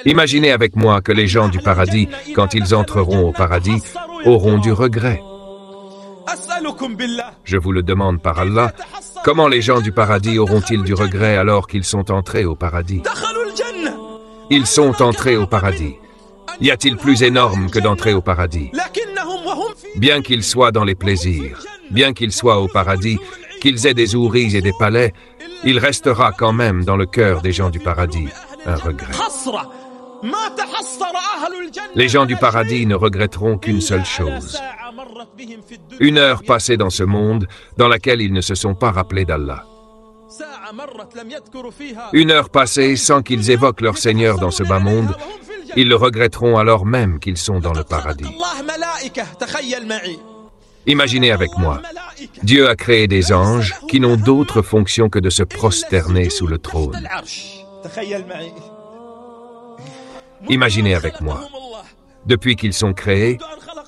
Imaginez avec moi que les gens du paradis, quand ils entreront au paradis, auront du regret. Je vous le demande par Allah, comment les gens du paradis auront-ils du regret alors qu'ils sont entrés au paradis? Ils sont entrés au paradis. Y a-t-il plus énorme que d'entrer au paradis? Bien qu'ils soient dans les plaisirs, bien qu'ils soient au paradis, qu'ils aient des houris et des palais, il restera quand même dans le cœur des gens du paradis un regret. Les gens du paradis ne regretteront qu'une seule chose. Une heure passée dans ce monde dans laquelle ils ne se sont pas rappelés d'Allah. Une heure passée sans qu'ils évoquent leur Seigneur dans ce bas monde, ils le regretteront alors même qu'ils sont dans le paradis. Imaginez avec moi, Dieu a créé des anges qui n'ont d'autre fonction que de se prosterner sous le trône. Imaginez avec moi, depuis qu'ils sont créés,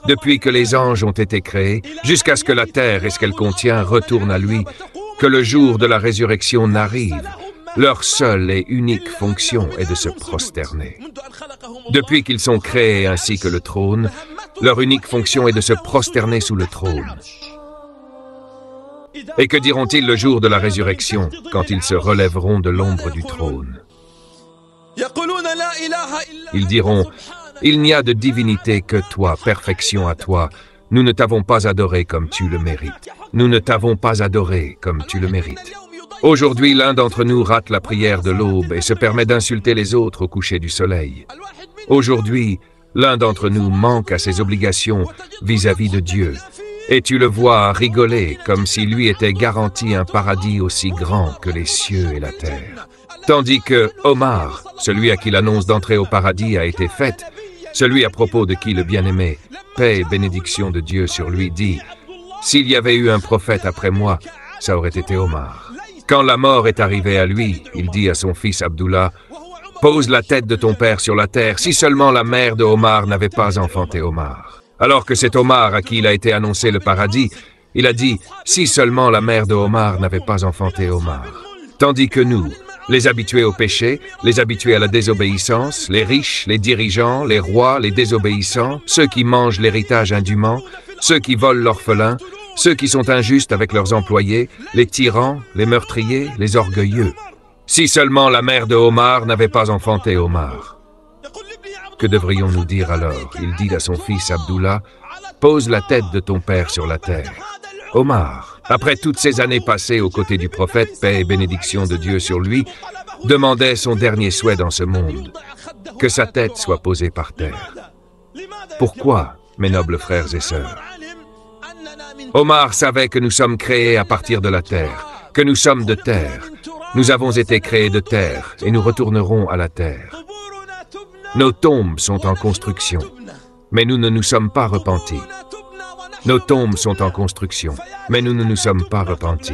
depuis que les anges ont été créés, jusqu'à ce que la terre et ce qu'elle contient retournent à lui, que le jour de la résurrection n'arrive, leur seule et unique fonction est de se prosterner. Depuis qu'ils sont créés ainsi que le trône, leur unique fonction est de se prosterner sous le trône. Et que diront-ils le jour de la résurrection, quand ils se relèveront de l'ombre du trône? Ils diront, « Il n'y a de divinité que toi, perfection à toi. Nous ne t'avons pas adoré comme tu le mérites. Nous ne t'avons pas adoré comme tu le mérites. Aujourd'hui, l'un d'entre nous rate la prière de l'aube et se permet d'insulter les autres au coucher du soleil. Aujourd'hui, l'un d'entre nous manque à ses obligations vis-à-vis de Dieu. Et tu le vois rigoler comme si lui était garanti un paradis aussi grand que les cieux et la terre. Tandis que Omar, celui à qui l'annonce d'entrer au paradis a été faite, celui à propos de qui le bien-aimé, paix et bénédiction de Dieu sur lui, dit « S'il y avait eu un prophète après moi, ça aurait été Omar. » Quand la mort est arrivée à lui, il dit à son fils Abdullah, « Pose la tête de ton père sur la terre, si seulement la mère de Omar n'avait pas enfanté Omar. » Alors que c'est Omar à qui il a été annoncé le paradis, il a dit, « Si seulement la mère de Omar n'avait pas enfanté Omar. » Tandis que nous, les habitués au péché, les habitués à la désobéissance, les riches, les dirigeants, les rois, les désobéissants, ceux qui mangent l'héritage indûment, ceux qui volent l'orphelin, ceux qui sont injustes avec leurs employés, les tyrans, les meurtriers, les orgueilleux. Si seulement la mère de Omar n'avait pas enfanté Omar. Que devrions-nous dire alors? Il dit à son fils Abdullah, « Pose la tête de ton père sur la terre. » Omar, après toutes ces années passées aux côtés du prophète, paix et bénédiction de Dieu sur lui, demandait son dernier souhait dans ce monde, que sa tête soit posée par terre. Pourquoi, mes nobles frères et sœurs? Omar savait que nous sommes créés à partir de la terre, que nous sommes de terre. Nous avons été créés de terre et nous retournerons à la terre. Nos tombes sont en construction, mais nous ne nous sommes pas repentis. Nos tombes sont en construction, mais nous ne nous sommes pas repentis.